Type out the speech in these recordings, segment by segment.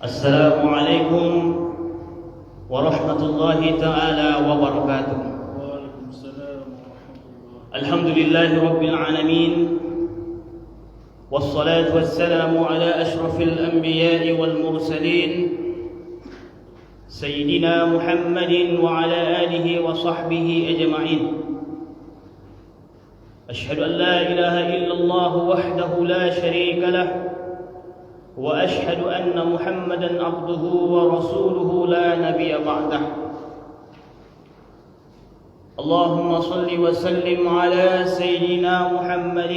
Assalamualaikum warahmatullahi ta'ala wabarakatuh. Waalaikumsalam warahmatullahi. Alhamdulillahi rabbil alamin. Wassalatu wassalamu ala ashrafil anbiya'i wal mursalin Sayyidina Muhammadin wa ala alihi wa sahbihi ajma'in. Ashhadu an la ilaha illallah wahdahu la sharika lah وأشهد أن محمدًا عبده ورسوله لا نبي بعده. اللهم صل وسلم على سيدنا محمد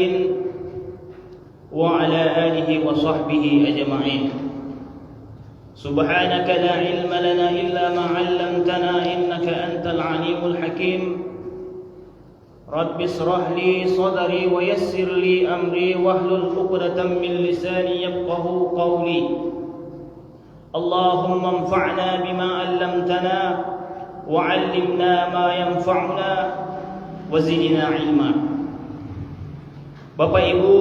وعلى آله وصحبه أجمعين. سبحانك لا علم لنا إلا ما علمتنا إنك أنت العليم الحكيم. رب اشرح لي صدري ويسر لي أمري واحلل عقدة من لساني يفقهوا قولي. اللهم انفعنا بما علمتنا وعلمنا ما ينفعنا وزدنا علما. Bapak Ibu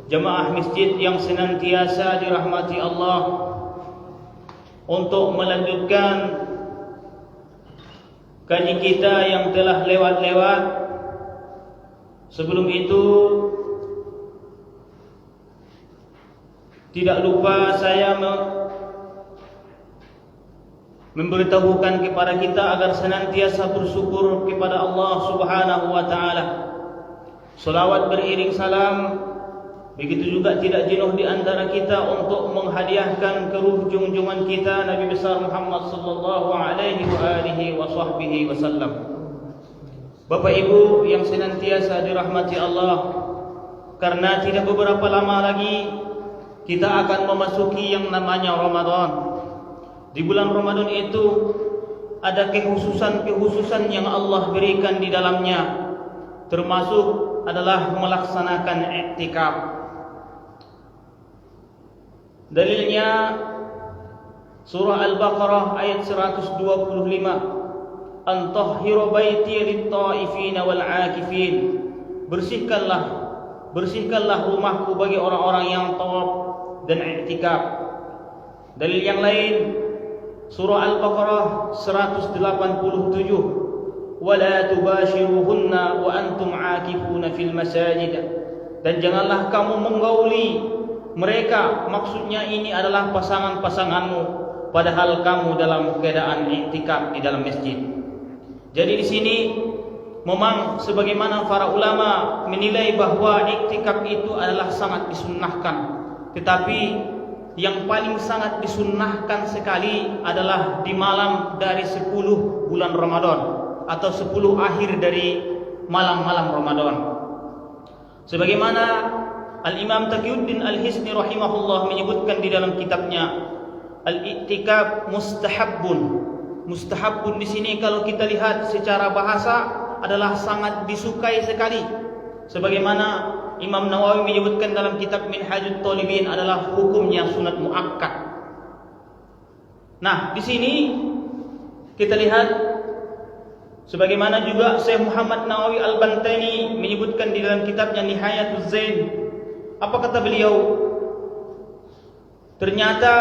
jemaah masjid yang senantiasa dirahmati Allah, untuk melanjutkan kaji kita yang telah lewat-lewat, sebelum itu tidak lupa saya memberitahukan kepada kita agar senantiasa bersyukur kepada Allah Subhanahu wa taala. Selawat beriring salam, begitu juga tidak jenuh di antara kita untuk menghadiahkan ke ruh junjungan kita Nabi besar Muhammad sallallahu alaihi wasallam. Bapak Ibu yang senantiasa dirahmati Allah, karena tidak beberapa lama lagi kita akan memasuki yang namanya Ramadan. Di bulan Ramadan itu ada kekhususan yang Allah berikan di dalamnya, termasuk adalah melaksanakan iktikaf. Dalilnya surah Al-Baqarah ayat 125. Antahhiru baiti lit-ta'ifin wal-'akifin. Bersihkanlah rumahku bagi orang-orang yang tawaf dan i'tikaf. Dalil yang lain surah Al-Baqarah 187. Wala tubashiruhunna wa antum 'akifuna fil masajid. Dan janganlah kamu menggauli mereka, maksudnya ini adalah pasangan-pasanganmu, padahal kamu dalam keadaan iktikaf di dalam masjid. Jadi di sini memang sebagaimana para ulama menilai bahwa iktikaf itu adalah sangat disunnahkan, tetapi yang paling sangat disunnahkan sekali adalah di malam dari 10 bulan Ramadan atau 10 akhir dari malam-malam Ramadan. Sebagaimana Al-Imam Taqiyuddin Al-Hisni rahimahullah menyebutkan di dalam kitabnya, al-i'tikaf mustahabbun. Mustahabbun di sini kalau kita lihat secara bahasa adalah sangat disukai sekali. Sebagaimana Imam Nawawi menyebutkan dalam kitab Minhajut Talibin adalah hukumnya sunat muakkad. Nah, di sini kita lihat sebagaimana juga Syekh Muhammad Nawawi Al-Bantani menyebutkan di dalam kitabnya Nihayatuz Zain. Apa kata beliau? Ternyata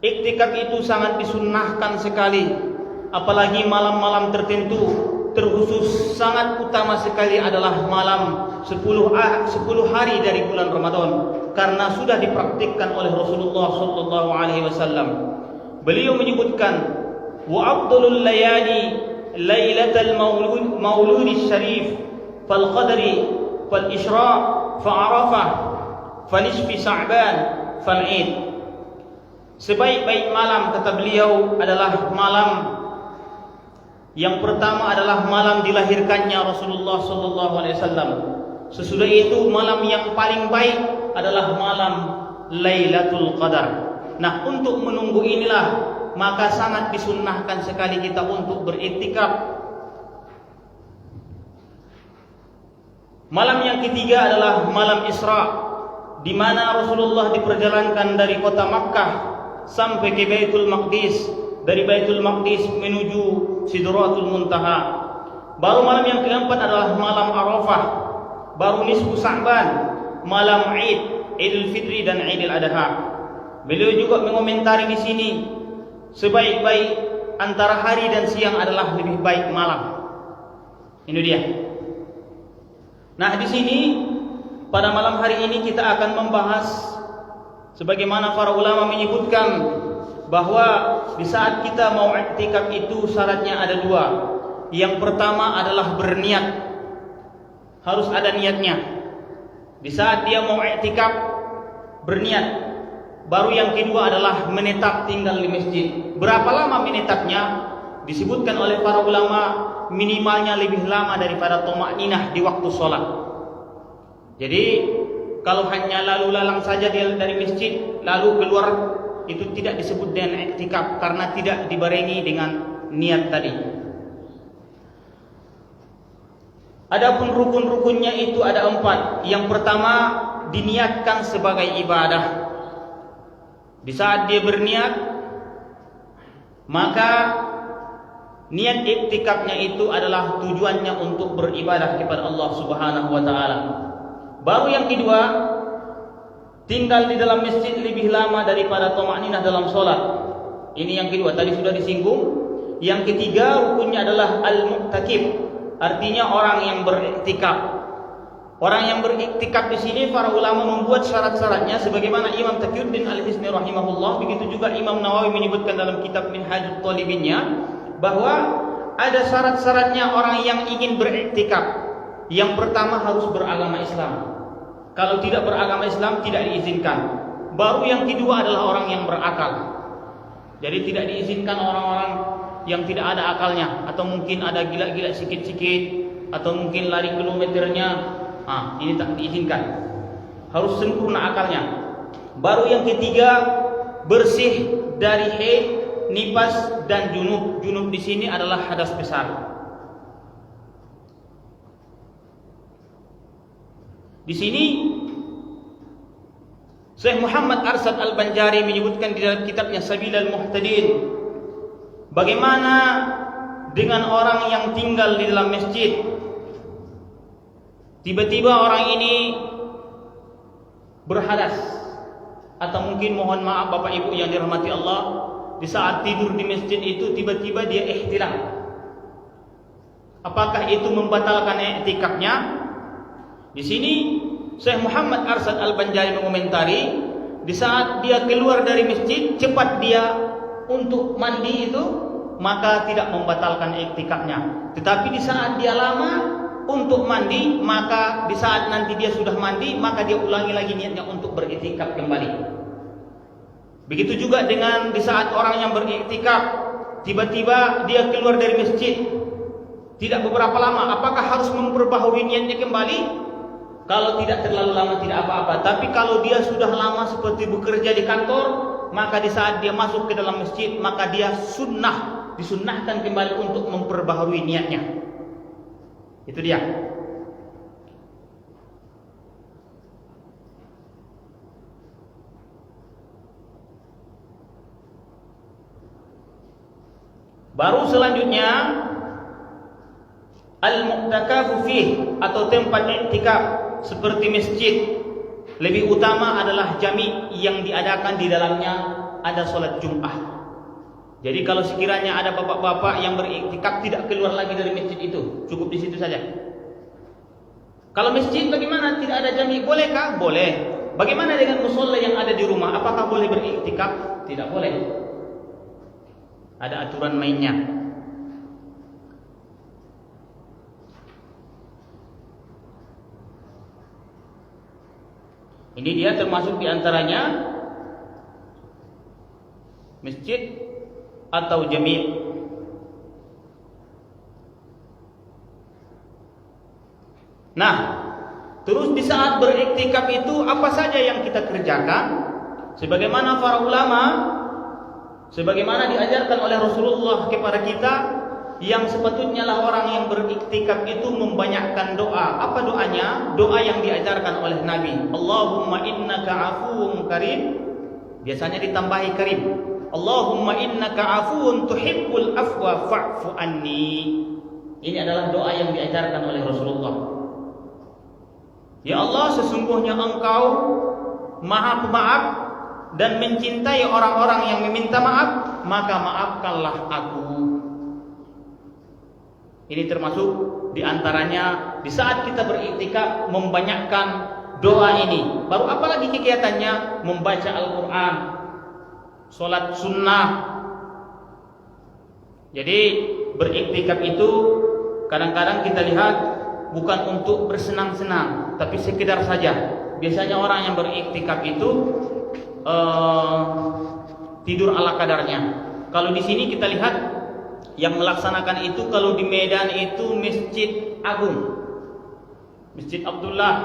iktikaf itu sangat disunnahkan sekali, apalagi malam-malam tertentu. Terkhusus sangat utama sekali adalah malam 10 hari dari bulan Ramadan, karena sudah dipraktikkan oleh Rasulullah sallallahu alaihi wasallam. Beliau menyebutkan, wa afdalul layali lailatul maulud syarif fal qadri fal isra fa arafah fa nisfi sa'ban fal id. Sebaik-baik malam, kata beliau, adalah malam yang pertama adalah malam dilahirkannya Rasulullah sallallahu alaihi wasallam. Sesudah itu malam yang paling baik adalah malam Lailatul Qadar. Nah, untuk menunggu inilah maka sangat disunnahkan sekali kita untuk beriktikaf. Malam yang ketiga adalah malam Isra, di mana Rasulullah diperjalankan dari kota Makkah sampai ke Baitul Maqdis, dari Baitul Maqdis menuju Sidratul Muntaha. Baru malam yang keempat adalah malam Arafah, baru nisfu Sa'ban, malam Id, Idul Fitri dan Idul Adha. Beliau juga mengomentari di sini, sebaik-baik antara hari dan siang adalah lebih baik malam. Ini dia. Nah, di sini pada malam hari ini kita akan membahas sebagaimana para ulama menyebutkan bahwa di saat kita mau iktikaf itu syaratnya ada dua. Yang pertama adalah berniat. Harus ada niatnya. Di saat dia mau iktikaf berniat. Baru yang kedua adalah menetap tinggal di masjid. Berapa lama menetapnya? Disebutkan oleh para ulama minimalnya lebih lama daripada thama'ninah di waktu sholat. Jadi kalau hanya lalu lalang saja dia dari masjid lalu keluar, itu tidak disebut dengan iktikaf karena tidak dibarengi dengan niat tadi. Adapun rukun-rukunnya itu ada 4. Yang pertama, diniatkan sebagai ibadah. Di saat dia berniat, maka niat iktikafnya itu adalah tujuannya untuk beribadah kepada Allah Subhanahu wa taala. Baru yang kedua, tinggal di dalam masjid lebih lama daripada thama'ninah dalam sholat. Ini yang kedua, tadi sudah disinggung. Yang ketiga, rukunnya adalah al-mu'takif, artinya orang yang beriktikaf. Orang yang beriktikaf di sini para ulama membuat syarat-syaratnya sebagaimana Imam Taqiyuddin Al-Hisni rahimahullah, begitu juga Imam Nawawi menyebutkan dalam kitab Minhajut Talibinnya bahwa ada syarat-syaratnya orang yang ingin beriktikaf. Yang pertama harus beragama Islam. Kalau tidak beragama Islam tidak diizinkan. Baru yang kedua adalah orang yang berakal. Jadi tidak diizinkan orang-orang yang tidak ada akalnya, atau mungkin ada gila-gila sikit-sikit, atau mungkin lari kilometernya. Ini tak diizinkan. Harus sempurna akalnya. Baru yang ketiga, bersih dari haid, nifas dan junub. Junub di sini adalah hadas besar. Di sini Syekh Muhammad Arsad Al-Banjari menyebutkan di dalam kitabnya Sabilal Muhtadin, bagaimana dengan orang yang tinggal di dalam masjid. Tiba-tiba orang ini berhadas, atau mungkin mohon maaf Bapak Ibu yang dirahmati Allah, di saat tidur di masjid itu tiba-tiba dia ihtilam. Apakah itu membatalkan i'tikafnya? Di sini Syekh Muhammad Arsad Al-Banjari mengomentari, di saat dia keluar dari masjid cepat dia untuk mandi itu, maka tidak membatalkan i'tikafnya. Tetapi di saat dia lama untuk mandi, maka di saat nanti dia sudah mandi, maka dia ulangi lagi niatnya untuk beriktikaf kembali. Begitu juga dengan di saat orang yang beriktikaf tiba-tiba dia keluar dari masjid, tidak beberapa lama, apakah harus memperbaharui niatnya kembali? Kalau tidak terlalu lama tidak apa-apa. Tapi kalau dia sudah lama seperti bekerja di kantor, maka di saat dia masuk ke dalam masjid, maka dia disunnahkan kembali untuk memperbaharui niatnya. Itu dia. Baru selanjutnya al-mu'takafu fih, atau tempat iktikaf seperti masjid, lebih utama adalah jami' yang diadakan di dalamnya ada sholat Jum'ah. Jadi kalau sekiranya ada bapak-bapak yang beriktikaf tidak keluar lagi dari masjid itu, cukup di situ saja. Kalau masjid bagaimana? Tidak ada jami', bolehkah? Boleh. Bagaimana dengan musholla yang ada di rumah? Apakah boleh beriktikaf? Tidak boleh. Ada aturan mainnya. Ini dia termasuk diantaranya masjid atau jami'. Nah, terus di saat beriktikaf itu apa saja yang kita kerjakan? Sebagaimana para ulama, sebagaimana diajarkan oleh Rasulullah kepada kita, yang sepatutnya lah orang yang beriktikaf itu membanyakkan doa. Apa doanya? Doa yang diajarkan oleh Nabi. Allahumma innaka afuwun karim. Biasanya ditambahi karim. Allahumma innaka afuwun tuhibbul afwa fa'fu anni. Ini adalah doa yang diajarkan oleh Rasulullah. Ya Allah, sesungguhnya Engkau Maha Pemaaf dan mencintai orang-orang yang meminta maaf, maka maafkanlah aku. Ini termasuk diantaranya di saat kita beriktikaf membanyakkan doa ini. Baru apalagi kegiatannya membaca Al-Quran, sholat sunnah. Jadi beriktikaf itu kadang-kadang kita lihat bukan untuk bersenang-senang, tapi sekedar saja. Biasanya orang yang beriktikaf itu tidur ala kadarnya. Kalau di sini kita lihat yang melaksanakan itu, kalau di Medan itu Masjid Agung, Masjid Abdullah,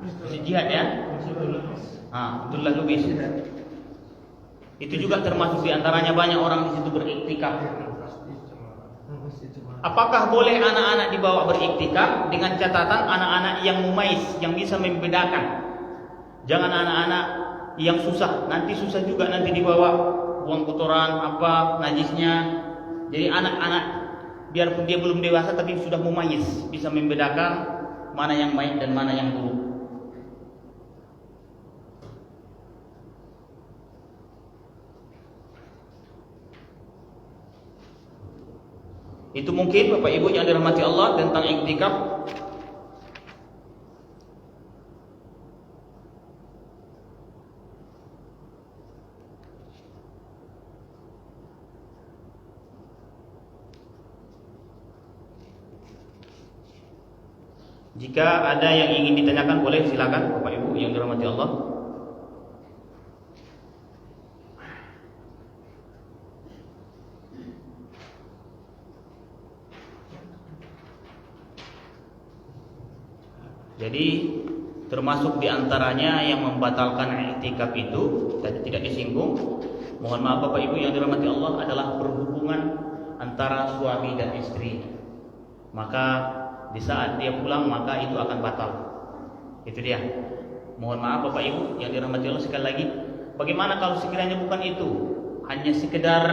Masjid Jihad ya, Abdullah Lubis. Itu juga termasuk diantaranya banyak orang di situ beriktikaf. Apakah boleh anak-anak dibawa beriktikaf? Dengan catatan anak-anak yang mumais, yang bisa membedakan. Jangan anak-anak yang susah, nanti susah juga nanti dibawa, buang kotoran apa najisnya. Jadi anak-anak biarpun dia belum dewasa tapi sudah mumais, bisa membedakan mana yang baik dan mana yang buruk. Itu mungkin Bapak Ibu yang dirahmati Allah tentang iktikaf. Jika ada yang ingin ditanyakan boleh silakan Bapak Ibu yang dirahmati Allah. Jadi termasuk diantaranya yang membatalkan i'tikaf itu tadi tidak disinggung. Mohon maaf Bapak Ibu yang dirahmati Allah, adalah berhubungan antara suami dan istri. Maka di saat dia pulang maka itu akan batal. Itu dia. Mohon maaf Bapak Ibu yang dirahmati Allah, sekali lagi, bagaimana kalau sekiranya bukan itu, hanya sekedar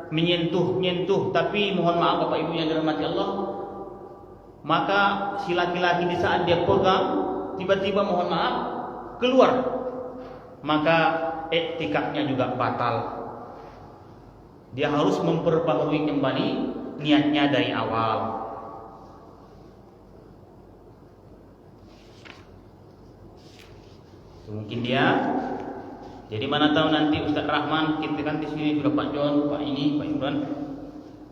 menyentuh-nyentuh, tapi mohon maaf Bapak Ibu yang dirahmati Allah, maka si laki-laki di saat dia pegang tiba-tiba mohon maaf keluar, maka iktikafnya juga batal. Dia harus memperbaharui kembali niatnya dari awal. Mungkin dia. Jadi mana tahu nanti Ustaz Rahman, kita kan di sini sudah Pak John, Pak ini, Pak Imran,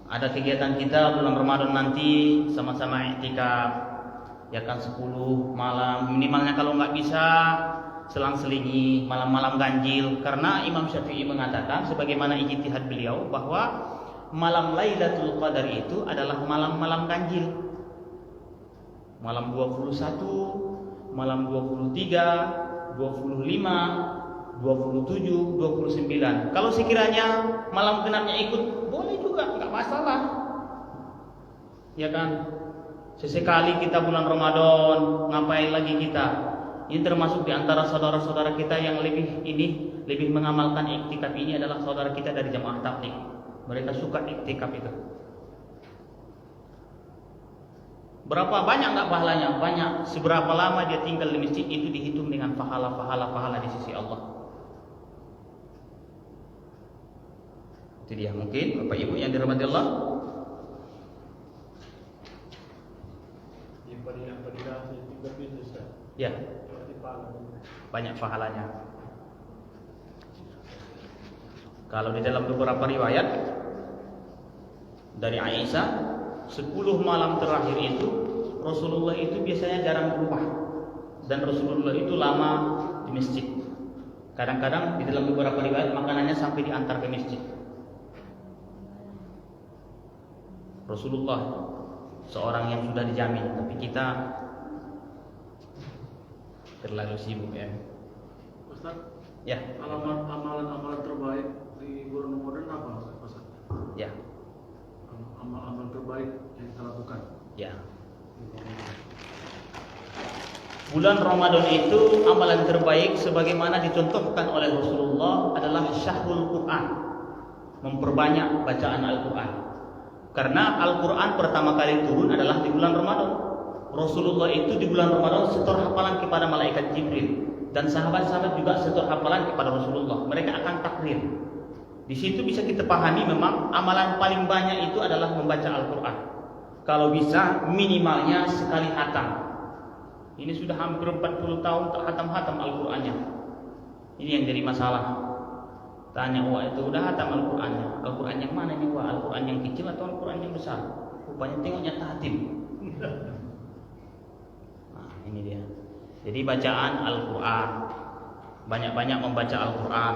ada kegiatan kita bulan Ramadan nanti sama-sama i'tikaf, ya kan 10 malam minimalnya, kalau nggak bisa selang-selingi malam-malam ganjil, karena Imam Syafi'i mengatakan sebagaimana ijtihad beliau bahwa malam Lailatul Qadar itu adalah malam-malam ganjil, malam 21, malam 23, 25, 27, 29. Kalau sekiranya malam genapnya ikut, boleh juga, nggak masalah. Ya kan? Sesekali kita bulan Ramadan, ngapain lagi kita? Ini termasuk di antara saudara-saudara kita yang lebih mengamalkan iktikaf ini adalah saudara kita dari jamaah tabligh. Mereka suka iktikaf itu. Berapa banyak nggak pahalanya? Banyak. Seberapa lama dia tinggal di masjid itu dihitung dengan pahala di sisi Allah. Itu dia mungkin Bapak Ibu yang dirahmati Allah. Ya. Banyak pahalanya. Kalau di dalam beberapa riwayat dari Aisyah, 10 malam terakhir itu Rasulullah itu biasanya jarang berubah, dan Rasulullah itu lama di masjid. Kadang-kadang di dalam beberapa riwayat makanannya sampai diantar ke masjid. Rasulullah seorang yang sudah dijamin, tapi kita terlalu sibuk ya. Ustaz, ya. Amalan terbaik di bulan Ramadan apa Ustaz? Ya. Amalan terbaik yang kita lakukan. Ya. Bulan Ramadan itu amalan terbaik sebagaimana dicontohkan oleh Rasulullah adalah syahrul Quran, memperbanyak bacaan Al-Quran. Karena Al-Quran pertama kali turun adalah di bulan Ramadan. Rasulullah itu di bulan Ramadan setor hafalan kepada malaikat Jibril, dan sahabat-sahabat juga setor hafalan kepada Rasulullah. Mereka akan takrir. Di situ bisa kita pahami memang amalan paling banyak itu adalah membaca Al-Quran. Kalau bisa minimalnya sekali hatam. Ini sudah hampir 40 tahun tak hatam-hatam Al-Qurannya. Ini yang jadi masalah. Tanya, wah itu udah hatam Al-Qurannya. Al-Quran yang mana ini? Wah, Al-Quran yang kecil atau Al-Quran yang besar? Rupanya tengoknya tahatim. Nah, ini dia. Jadi bacaan Al-Quran, banyak-banyak membaca Al-Quran.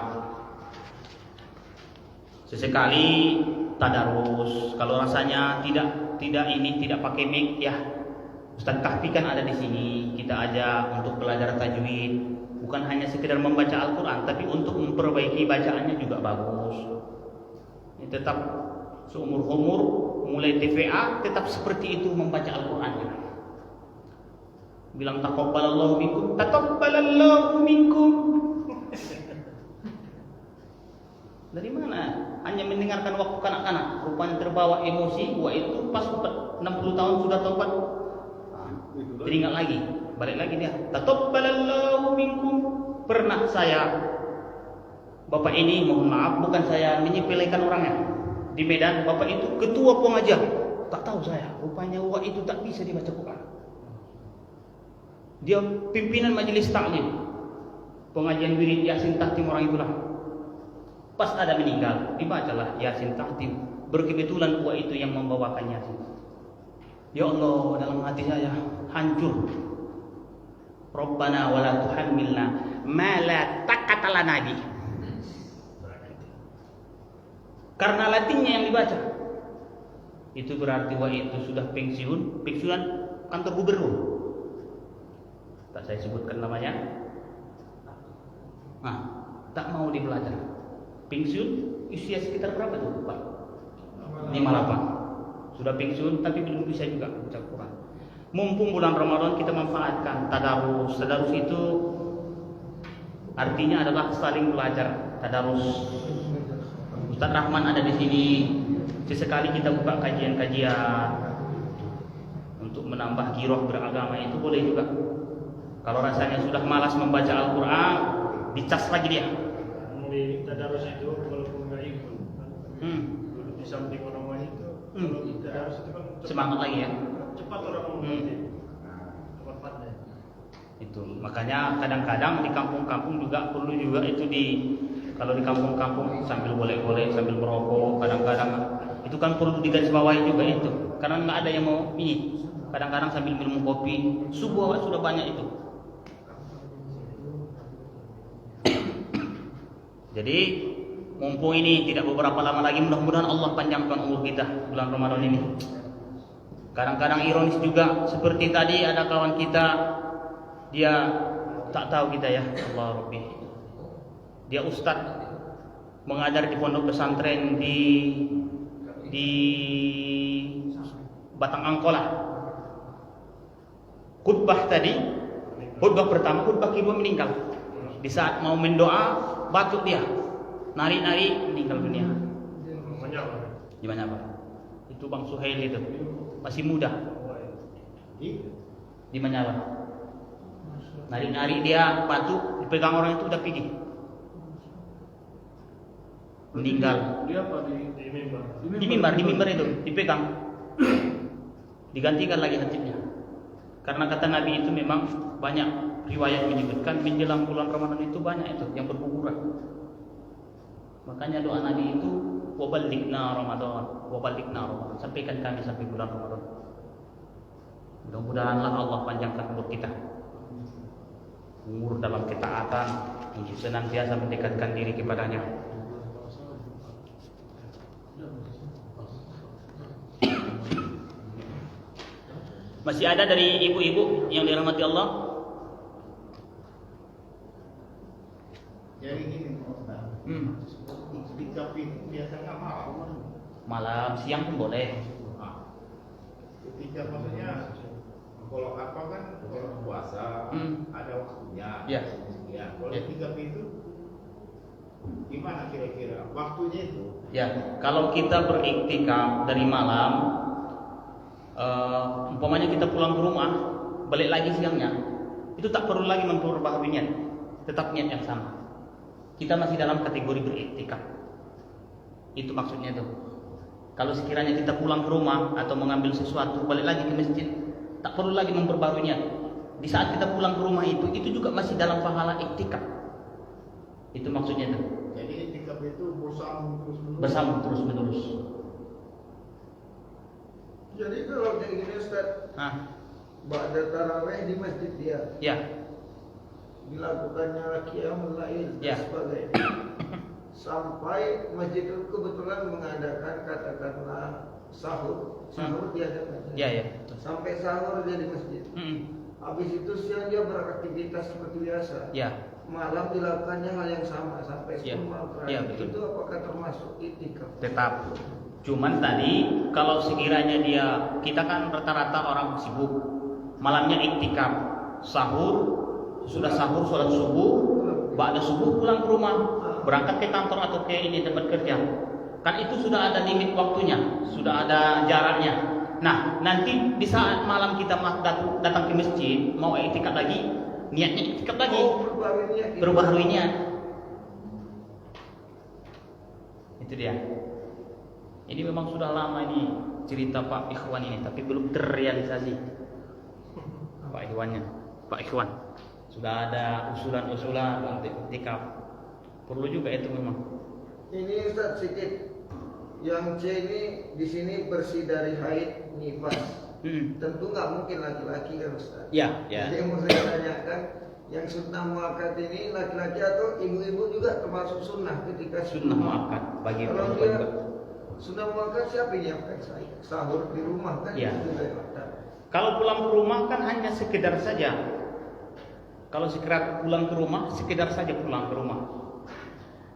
Sesekali tadarus. Kalau rasanya tidak pakai mic ya, Ustaz Kahfi kan ada di sini. Kita ajak untuk belajar tajwid. Bukan hanya sekedar membaca Al-Quran, tapi untuk memperbaiki bacaannya juga bagus. Ini tetap seumur-umur, mulai TVA tetap seperti itu membaca Al-Quran. Bilang taqabbalallahu minkum, taqabbalallahu minkum. Dari mana? Hanya mendengarkan waktu kanak-kanak, rupanya terbawa emosi. Wah itu pas 60 tahun sudah taubat, teringat lagi, balik lagi dia. Taqabbalallahu minkum. Pernah saya, bapak ini mohon maaf, bukan saya menyepelekan orangnya. Di Medan, bapak itu ketua pengajian. Tak tahu saya, rupanya wah itu tak bisa dibaca Quran. Dia pimpinan majelis taklim, pengajian wirid Yasin Tahtim orang itulah. Pas ada meninggal, dibacalah Yasin Tahtim. Berkebetulan wah itu yang membawakan Yasin. Ya Allah, dalam hati saya hancur. Rabbana wala tuhammilna ma la taqata lana bi. Karena Latinnya yang dibaca. Itu berarti wah itu sudah pensiunan kantor gubernur. Tak saya sebutkan namanya. Nah, tak mau dibelajar. Pensiun usia sekitar berapa tuh, Pak? 58. Sudah pensiun tapi belum bisa juga baca Quran. Mumpung bulan Ramadan kita manfaatkan tadarus. Tadarus itu artinya adalah saling belajar. Tadarus. Ustaz Rahman ada di sini. Sesekali kita buka kajian-kajian untuk menambah giroh beragama, itu boleh juga. Kalau rasanya sudah malas membaca Al-Quran, dicas lagi dia. Di tadarus itu walaupun nggak ikut, duduk di samping orang lain itu, kalau di tadarus itu kan Semangat lagi ya. cepat orang mengerti, cepat pandai. Itu makanya kadang-kadang di kampung-kampung juga perlu juga itu kalau di kampung-kampung sambil boleh-boleh sambil merokok, kadang-kadang itu kan perlu digarisbawahi juga itu, karena nggak ada yang mau ini. Kadang-kadang sambil minum kopi, sudah banyak itu. Jadi mumpung ini tidak beberapa lama lagi, mudah-mudahan Allah panjangkan umur kita bulan Ramadan ini. Kadang-kadang ironis juga, seperti tadi ada kawan kita, dia tak tahu kita ya, Allah Rabbi. Dia ustaz mengajar di pondok pesantren di Batang Angkola. Khutbah tadi, khutbah pertama, khutbah kedua meninggal. Di saat mau mendoa, batuk dia, nari-nari, meninggal dunia. Di mana Pak? Itu Bang Suhail itu, masih muda. Di mana Pak? Nari-nari dia, batuk, dipegang orang itu udah pergi. Meninggal. Dia apa di mimbar? Di mimbar itu dipegang, digantikan lagi hatinya. Karena kata Nabi itu memang banyak riwayat menyebutkan menjelang bulan Ramadan itu banyak itu yang berguguran. Makanya doa Nabi itu waballighna Ramadan, sampaikan kami sampai bulan Ramadan. Mudah-mudahanlah Allah panjangkan umur kita, umur dalam ketaatan, untuk senantiasa mendekatkan diri kepadanya. Masih ada dari ibu-ibu yang dirahmati Allah? Jadi gini, Iktikaf itu biasanya Malam, siang pun boleh. Iktikaf maksudnya kalau apa kan kalau puasa ada waktunya. Ya. Ya, kalau iktikaf itu gimana kira-kira waktunya itu? Ya, kalau kita beriktikaf dari malam, umpamanya kita pulang ke rumah, balik lagi siangnya, itu tak perlu lagi memperbaharui niat, tetap niat yang sama. Kita masih dalam kategori beriktikaf. Itu maksudnya tuh. Kalau sekiranya kita pulang ke rumah atau mengambil sesuatu, balik lagi ke masjid, tak perlu lagi memperbarui niat. Di saat kita pulang ke rumah itu juga masih dalam pahala iktikaf. Itu maksudnya tuh. Jadi iktikaf itu bersambung Terus-menerus. Jadi kalau kayak gini Ustaz, ba'da tarawih di masjid dia Ya. dilakukannya qiyamul lail dan Ya. sebagainya. Sampai masjid itu kebetulan mengadakan katakanlah sahur diadakan. Ya. Sampai sahur dia di masjid. Habis itu siang dia beraktivitas seperti biasa. Ya. Malam dilakukannya hal yang sama sampai Ya. 10 malam terakhir. Ya, betul. Itu apakah termasuk iktikaf? Tetap. Cuman tadi kalau sekiranya kita kan rata-rata orang sibuk, malamnya iktikaf, sudah sahur sholat subuh, ba'da subuh pulang ke rumah, berangkat ke kantor atau ke ini tempat kerja. Kan itu sudah ada limit waktunya, sudah ada jaraknya. Nah, nanti di saat malam kita datang ke masjid, mau iktikaf lagi, niatnya iktikaf lagi. Berbaharui niat. Itu dia. Ini memang sudah lama ini cerita Pak Ikhwan ini, tapi belum terrealisasi. Pak Ikhwan sudah ada usulan-usulan untuk iktikaf. Perlu juga itu memang. Ini Ustaz sedikit. Yang C ini di sini bersih dari haid nifas. Tentu nggak mungkin laki-laki kan Ustaz. Ya. Jadi yang mau saya tanyakan, yang sunnah muakkad ini laki-laki atau ibu-ibu juga termasuk sunnah ketika Sunnah muakkad bagi kalau perempuan. dia sunnah muakkad siapa yang nyiapkan saya? Sahur di rumah kan? Ya. Itu juga ada. Kalau pulang ke rumah kan hanya sekedar saja. Kalau sekiranya pulang ke rumah, sekedar saja pulang ke rumah.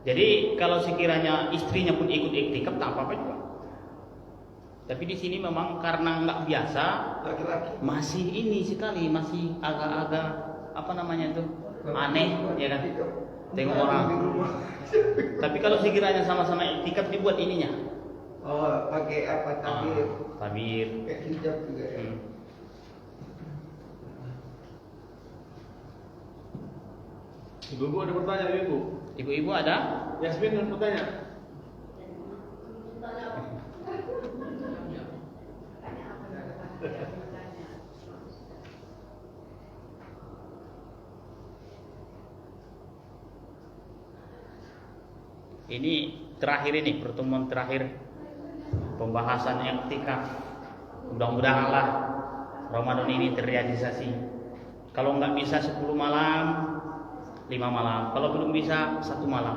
Jadi kalau sekiranya istrinya pun ikut iktikaf, tak apa-apa juga. Tapi di sini memang karena nggak biasa, Laki-laki. masih ini sekali, masih agak-agak apa namanya tuh aneh, ya kan? Tengok orang. Di rumah. Tapi kalau sekiranya sama-sama iktikaf dibuat ininya. Oh, pakai apa takbir? Tabir. Pakai hijab juga ya. Ibu ada pertanyaan ibu. Ibu-ibu ada? Yasmin ada pertanyaan. Ini terakhir ini pertemuan terakhir pembahasan iktikaf. Mudah-mudahanlah Ramadan ini terrealisasi. Kalau nggak bisa 10 malam, 5 malam. Kalau belum bisa 1 malam.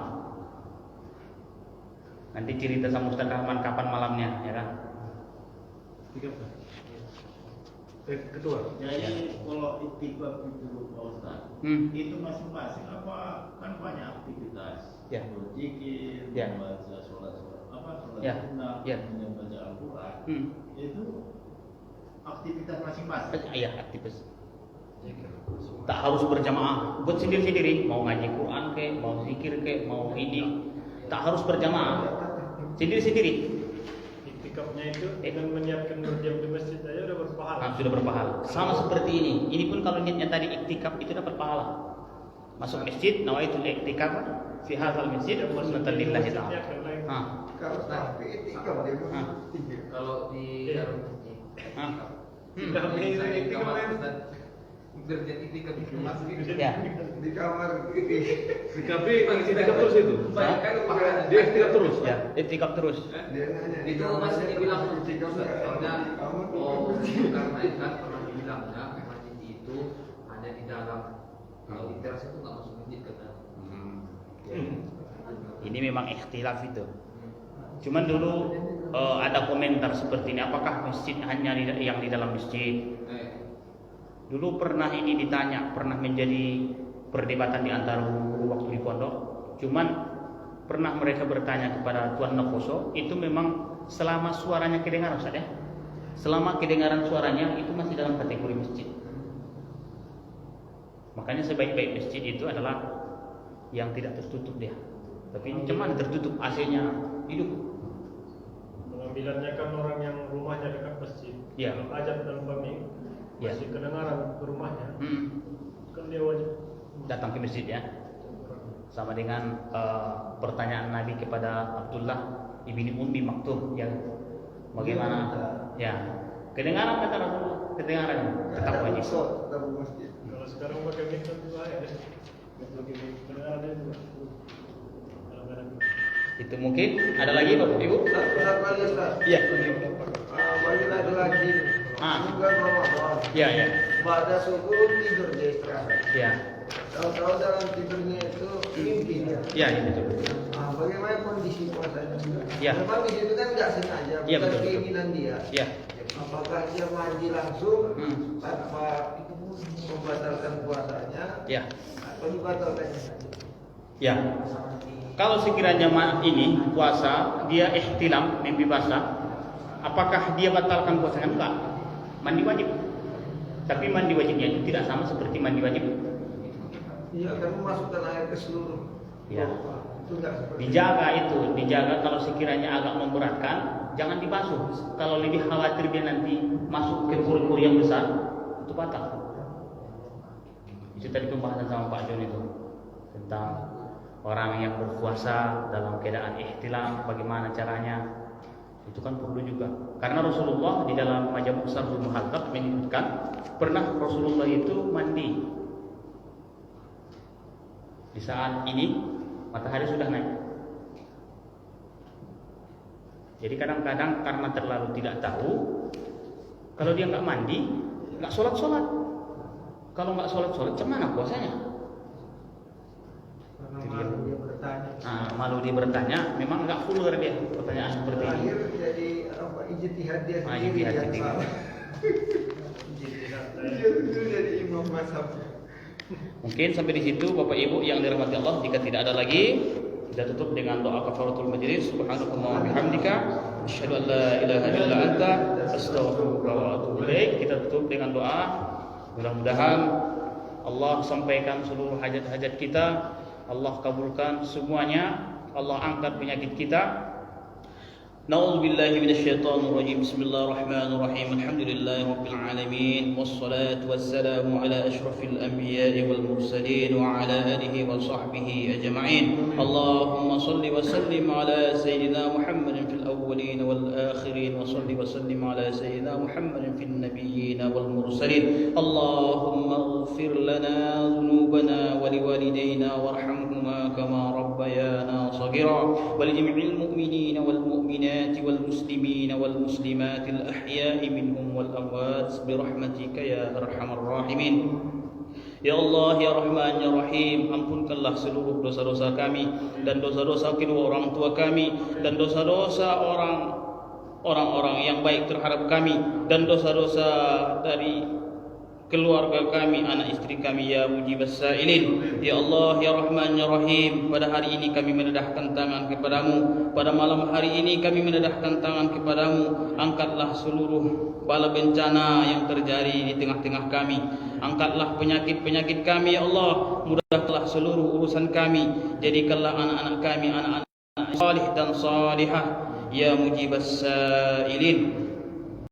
Nanti cerita sama Ustaz Rahman kapan malamnya, ya kan? Ketua. Jadi kalau iktikaf itu Pak Ustaz, itu masing-masing apa kan banyak aktivitas. Ya. Berzikir, Ya. membaca sholat sholat Ya. sunnah, Ya. membaca Al-Quran. Itu aktivitas masing-masing. Iya, aktivis. Tak harus berjamaah, buat sendiri-sendiri. Mau ngaji Quran ke, mau zikir ke, mau ini, tak harus berjamaah. Sendiri-sendiri. Iktikafnya itu dengan menyiapkan berjam di masjid aja udah berpahala. Sudah berpahala. Sama seperti ini. Ini pun kalau niatnya tadi iktikaf itu dapat pahala. Masuk masjid, nawaitul iktikaf fi hadzal masjid sunnatan lillahi ta'ala. Kalau tapi itikaf dia Kalau di dalam masjid Di kamar berjam itikaf di masjid Ya. di kamar ini. di kafe iktikaf terus itu. kebanyakan pahala. Dia iktikaf terus. Ya, iktikaf terus. Dia nanya di Itu kamar masih saya dibilang terus itikaf Ustaz, nggak? karena Kamu tuh karena kan pernah dibilangnya masjid itu hanya di dalam. Kalau di teras itu nggak masuk masjid kata. Ini memang ikhtilaf itu. Cuman dulu ada komentar seperti ini, apakah masjid hanya yang di dalam masjid? Dulu pernah ini ditanya, pernah menjadi perdebatan di antara guru waktu di pondok. Cuman pernah mereka bertanya kepada Tuan Nokoso, itu memang selama suaranya kedengaran, Ustaz ya. Selama kedengaran suaranya itu masih dalam kategori masjid. Makanya sebaik-baik masjid itu adalah yang tidak tertutup dia. Tapi ini cuman tertutup, AC-nya hidup. Pengambilannya kan orang yang rumahnya dekat masjid. Ya. Kalau ajab dan paming Ya. masih kedengaran ke rumahnya, Hmm. kan dia wajib Datang ke masjid ya. Sama dengan pertanyaan Nabi kepada Abdullah ibni Ummi Maktum yang bagaimana ya kedengaran kata Rasulullah, kedengaran tetap Ada wajib. rukhsah tetap di masjid. kalau sekarang pakai mic kan juga ya, pakai mic kedengaran dia juga. Kadang-kadang Itu mungkin ada lagi Bapak Ibu? Satu lagi Ustaz. Iya. Bagi laki-laki bulan Ramadan, Iya, ya. pada subuh tidur dia istirahat. Iya. Tahu-tahu dalam tidurnya itu mimpi dia. Iya, iya betul. Bagaimana kondisi puasanya? Ya. Memang di situ kan nggak sengaja, Ya, bukan betul, betul. keinginan dia. Iya. Apakah dia mandi langsung Hmm. tanpa membatalkan puasanya Iya. atau dibatalkannya saja? Ya. Kalau sekiranya ini puasa dia ihtilam mimpi basah, apakah dia batalkan puasanya? Enggak. Mandi wajib. Tapi mandi wajibnya itu tidak sama seperti mandi wajib. Iya, kan memasukkan air ke seluruh. Ya. Itu nggak seperti Dijaga kalau sekiranya agak memberatkan, jangan dibasuh. Kalau lebih khawatir dia nanti masuk ke kur-kur yang besar, itu batal. Itu tadi pembahasan sama Pak Jon itu tentang orang yang berpuasa dalam keadaan ihtilam, bagaimana caranya. Itu kan perlu juga. Karena Rasulullah di dalam Majmu' Syarhul Muhadzab menyebutkan pernah Rasulullah itu mandi di saat ini matahari sudah naik. Jadi kadang-kadang karena terlalu tidak tahu, kalau dia nggak mandi, nggak sholat. Kalau nggak sholat, cemana puasanya? Karena malu dia bertanya. Malu dia bertanya, memang nggak fuller dia pertanyaan seperti ini. Akhir jadi ijtihad dia sendiri Ijtihad yang sendiri. salah. Dia itu jadi imam mazhab. Mungkin sampai di situ Bapak Ibu yang dirahmati Allah. Jika tidak ada lagi, kita tutup dengan doa kafaratul majlis. Subhanallah wa bihamdika, asyhadu an la ilaha illa anta, astaghfiruka wa atubu ilaik. Kita tutup dengan doa. Mudah-mudahan Allah sampaikan seluruh hajat-hajat kita. Allah kabulkan semuanya. Allah angkat penyakit kita. Na'udzu billahi minasyaitonir rajim. Bismillahirrahmanirrahim. Alhamdulillahi rabbil alamin wassalatu wassalamu ala asyrafil anbiya'i wal mursalin wa ala alihi wa sahbihi ajma'in. Allahumma shalli wa sallim ala sayyidina Muhammadin fil awwalin wal akhirin wa shalli wa sallim ala sayyidina Muhammadin fil nabiyyin wal mursalin. Allahumma ighfir lana dhunubana wa liwalidayna warhamhuma kama rabbayana shaghira wa li jami'il mu'minina wal mu'minat والمسلمين والمسلمات الأحياء منهم والأموات برحمتك يا أرحم الراحمين. Ya Allah, ya Rahman, ya Rahim, ampunkanlah seluruh dosa-dosa kami dan dosa-dosa kedua orang tua kami dan dosa-dosa orang-orang yang baik terhadap kami dan dosa-dosa dari keluarga kami, anak istri kami, ya mujibas sa'ilin. Ya Allah, ya Rahman, ya Rahim, pada hari ini kami menedahkan tangan kepadamu. Pada malam hari ini kami menedahkan tangan kepadamu. Angkatlah seluruh bala bencana yang terjadi di tengah-tengah kami. Angkatlah penyakit-penyakit kami, ya Allah. Mudahkanlah seluruh urusan kami. Jadikanlah anak-anak kami anak-anak salih dan salihah, ya mujibas sa'ilin.